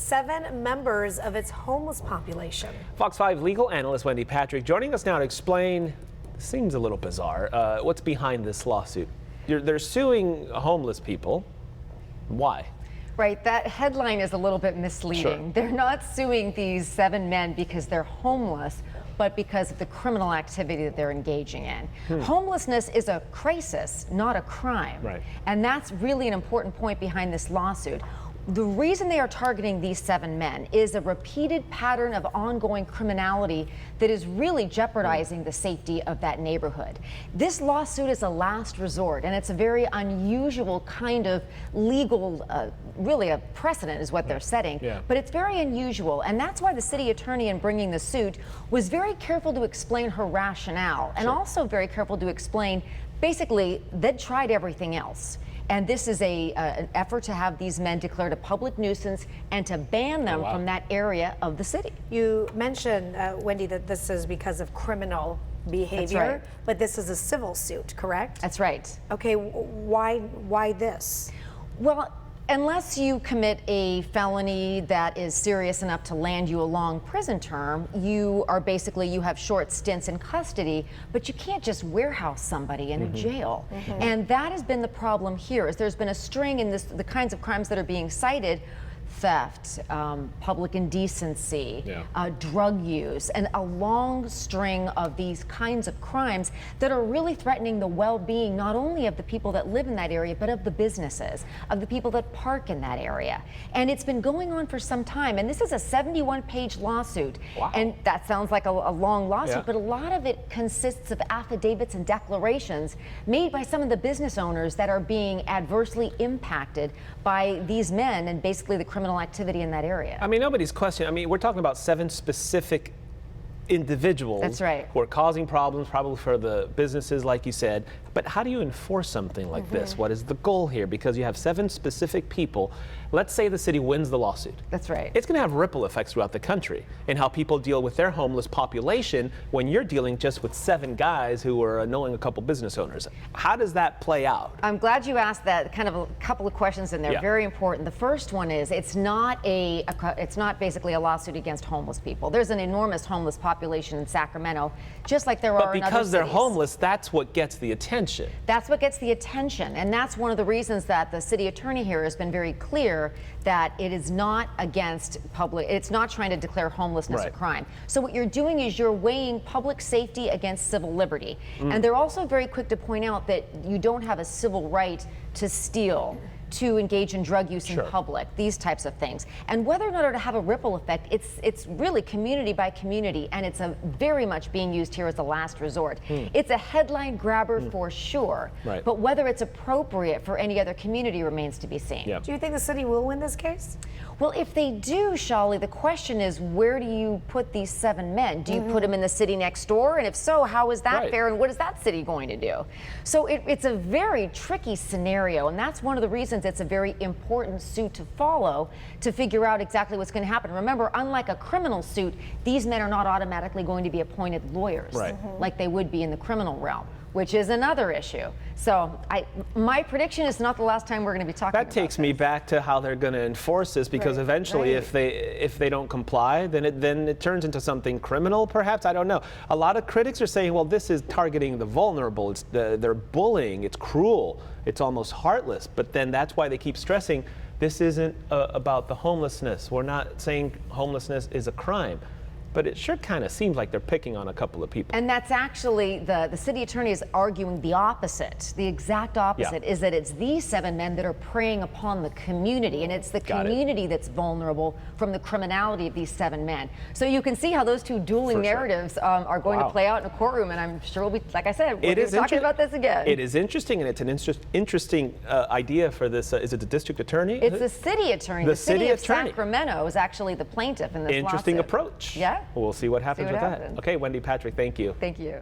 7 members of its homeless population. Fox 5 legal analyst Wendy Patrick joining us now to explain, seems a little bizarre, what's behind this lawsuit. They're suing homeless people. Why? Right, that headline is a little bit misleading. Sure. They're not suing these 7 men because they're homeless, but because of the criminal activity that they're engaging in. Homelessness is a crisis, not a crime. Right. And that's really an important point behind this lawsuit. The reason they are targeting these 7 men is a repeated pattern of ongoing criminality that is really jeopardizing the safety of that neighborhood. This lawsuit is a last resort, and it's a very unusual kind of legal, really a precedent is what they're setting. Yeah. But it's very unusual, and that's why the city attorney in bringing the suit was very careful to explain her rationale, and also very careful to explain basically they'd tried everything else. And this is an effort to have these men declared a public nuisance and to ban them from that area of the city. You mentioned, Wendy, that this is because of criminal behavior, right. but this is a civil suit, correct? That's right. Okay, why this? Well, unless you commit a felony that is serious enough to land you a long prison term, you have short stints in custody, but you can't just warehouse somebody in a jail. And that has been the problem here, is there's been a string in the kinds of crimes that are being cited: theft, public indecency, drug use, and a long string of these kinds of crimes that are really threatening the well-being not only of the people that live in that area, but of the businesses, of the people that park in that area. And it's been going on for some time, and this is a 71-page lawsuit. Wow. And that sounds like a long lawsuit, but a lot of it consists of affidavits and declarations made by some of the business owners that are being adversely impacted by these men and basically the criminal activity in that area. I mean, nobody's questioning. I mean, we're talking about 7 specific individuals. That's right. Who are causing problems, probably for the businesses, like you said. But how do you enforce something like this? What is the goal here? Because you have 7 specific people. Let's say the city wins the lawsuit. That's right. It's going to have ripple effects throughout the country in how people deal with their homeless population when you're dealing just with 7 guys who are annoying a couple business owners. How does that play out? I'm glad you asked that. Kind of a couple of questions in there. Yeah. Very important. The first one is it's not basically a lawsuit against homeless people. There's an enormous homeless population in Sacramento, just like there are in other cities. But because they're homeless, that's what gets the attention. That's what gets the attention, and that's one of the reasons that the city attorney here has been very clear that it is not against it's not trying to declare homelessness a crime. So what you're doing is you're weighing public safety against civil liberty. And they're also very quick to point out that you don't have a civil right to steal, to engage in drug use in public, these types of things. And whether or not it'll have a ripple effect, it's really community by community, and it's very much being used here as a last resort. It's a headline grabber for sure, but whether it's appropriate for any other community remains to be seen. Do you think the city will win this case? Well, if they do, Shali, the question is, where do you put these 7 men? Do you put them in the city next door? And if so, how is that fair? And what is that city going to do? So it's a very tricky scenario, and that's one of the reasons it's a very important suit to follow to figure out exactly what's going to happen. Remember, unlike a criminal suit, these men are not automatically going to be appointed lawyers like they would be in the criminal realm, which is another issue. So my prediction is not the last time we're going to be talking about this. That takes me back to how they're going to enforce this, because eventually if they don't comply, then it turns into something criminal, perhaps. I don't know. A lot of critics are saying, well, this is targeting the vulnerable. They're bullying. It's cruel. It's almost heartless. But then that's why they keep stressing this isn't about the homelessness. We're not saying homelessness is a crime. But it sure kind of seems like they're picking on a couple of people. And that's actually, the city attorney is arguing the opposite. The exact opposite is that it's these 7 men that are preying upon the community, and it's the community that's vulnerable from the criminality of these 7 men. So you can see how those two dueling narratives are going to play out in a courtroom, and I'm sure we'll be, like I said, we'll be talking about this again. It is interesting, and it's an interesting idea for this. Is it the district attorney? It's the city attorney. The city of Sacramento is actually the plaintiff in this lawsuit. Interesting approach. Yeah. We'll see what happens with that. Okay, Wendy Patrick, thank you. Thank you.